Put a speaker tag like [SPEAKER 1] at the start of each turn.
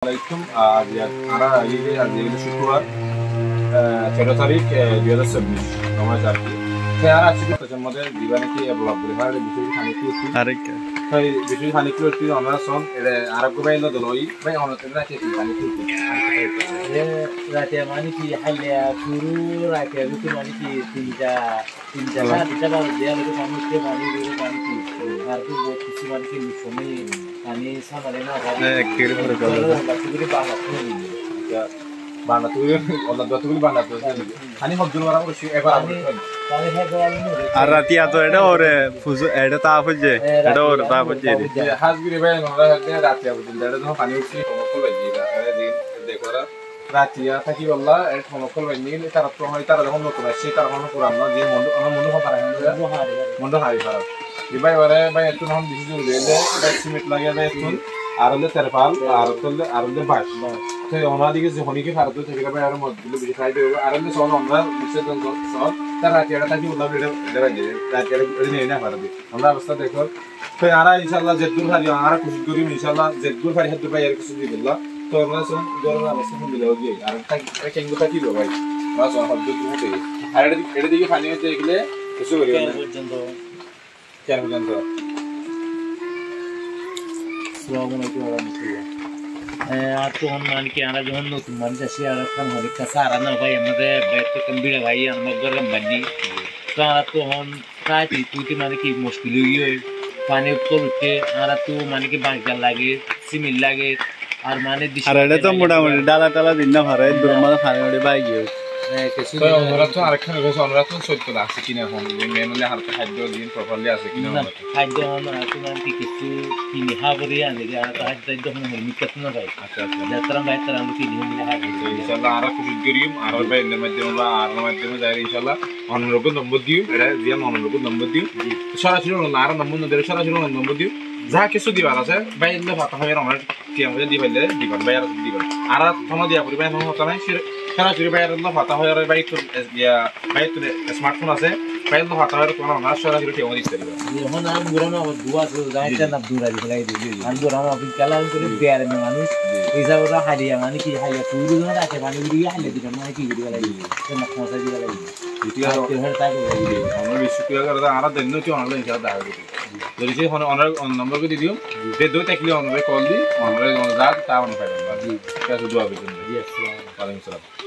[SPEAKER 1] Assalamualaikum. Ini শুক্রবার 13 তারিখ 2024 সময় চারটি আর আজকে প্রথম মধ্যে দিবানিকে ব্লগ করে হয় বিষয় খানি কি আরেকটা ভাই বিষয় খানি কি হচ্ছে আমরা সন এর আরব বাইলো দলই ভাই অনতে রাতে খানি কি রাতে মানে কি হাইয়া শুরু রাতে রুটি মানে কি তিনটা বার দেয়া লোক মানুষকে মানে কি আর কি কিছু মানে কি সময় আমি সামারে না একটির পরে চলে বাকিগুলি বাংলা তুই অন্য যতগুলি বাংলা তো খানি হজুল মারা করছি এবার আমি আর রাতি এত এটা ওরে ফুজু এটা তা হচ্ছে এটা ওরে তা হচ্ছে হাজগিরি ভাই আমরা রাতি আবুল এটা যখন পানি উঠছি সমকল বাজি এটা দিন দেখোরা রাতিয়া থাকি বললা এক সমকল বাজি তারা তো হয় তারা যখন নতুন আসছে তারা কোনো পুরান না যে মন্ড আমরা মন্ড পারা মন্ড হারি পারা ভাই ওরে ভাই একটু যখন বেশি জোর দিলে সিমেন্ট লাগিয়ে দেয় একটু আর হলে তেরপাল আর হলে বাঁশ তো ওনাদিকে যখনই ভারত থেকে ভাই আর মধ্যে বেশি খাই দেবো আর হলে সব আমরা বিসর্জন সব তার রাতিয়াটা থাকি বললাম এটা বাজে রাতিয়াটা নিয়ে না পারবে আমরা অবস্থা দেখো তো আর ইনশাল্লাহ জেদুর ভারি আর খুশি করি ইনশাল্লাহ জেদুর ভারি হাত ভাই আর কিছু দিয়ে বললা তো আমরা সব গরম অবস্থা মিলে গিয়ে আর কেঙ্গু থাকি লো ভাই আমরা সব হাত দিয়ে আর এটা দিকে পানি হচ্ছে এগুলো কিছু করি পর্যন্ত কেন পর্যন্ত
[SPEAKER 2] আর তখন মানে কি আমরা যখন নতুন মানুষ আসি আর হলিক কাছে আর না ভাই আমাদের বাইরে কম্পিউটার ভাই আমার গরম বানি তো আর তখন প্রায় তুই মানে কি মুশকিল হয়ে পানি উপর উঠে আর তো মানে কি বাঁশজাল লাগে সিমেন্ট লাগে আর মানে
[SPEAKER 3] আর এটা তো মোটামুটি ডালা টালা দিন না ভাড়া দূর মানে পানি উঠে বাই গিয়ে
[SPEAKER 1] আমরা তো আরেকখানে গেছে আমরা তো সত্য আছে কিনা এখন মেনুলে হাতে খাদ্য দিন প্রপারলি আছে কিনা
[SPEAKER 2] খাদ্য মানে কি কিছু কিনে খাবরি আনে যে আর খাদ্য যখন মিকাত না ভাই
[SPEAKER 1] আচ্ছা আচ্ছা
[SPEAKER 2] যাত্রা ভাই তারা আমরা কিনে নিয়ে খাবো
[SPEAKER 1] ইনশাআল্লাহ আর খুব গরিম আর ভাই এর মাধ্যমে বা আর মাধ্যমে যাই ইনশাআল্লাহ অন্যরক নম্বর দিও এটা যে অন্যরক নম্বর দিও সরাসরি আর নম্বর না দেয় সরাসরি নম্বর দিও যা কিছু দিবার আছে ভাই এলে ভাতা হয় আমরা কি আমরা দিবাইলে দিবার ভাই আর দিবার আর তোমা দিয়া পরিবাই মন হতা নাই সরাসরি বাইরে আল্লাহ ফাতা হয় আর বাইক তো স্মার্টফোন আছে বাইরে আল্লাহ ফাতা হয় কোন না সরাসরি টেমো দিতে পারবে
[SPEAKER 2] যখন আর বুড়ানো আমার দুয়া তো যাইতে না দূরা দিলাই দিই আর বুড়ানো অফিস কালাম করে বেয়ার মে মানুষ এইসব ওরা হারিয়া মানে কি হারিয়া পুরো না রাখে মানে উড়িয়ে হারিয়ে দিবে মানে কি উড়িয়ে লাগি তো না খোসা দিয়ে লাগি দ্বিতীয় আর হের তাই লাগি
[SPEAKER 1] আমরা বেশি করে আর দেন কি অনলাইন হিসাব দেখা দিই যদি সে অন নম্বর করে দিও যে দুই তাকলি অনলাইন কল দি অনলাইন যা তা অন পাইবেন জি কাছে দোয়া দিবেন জি আসসালামু আলাইকুম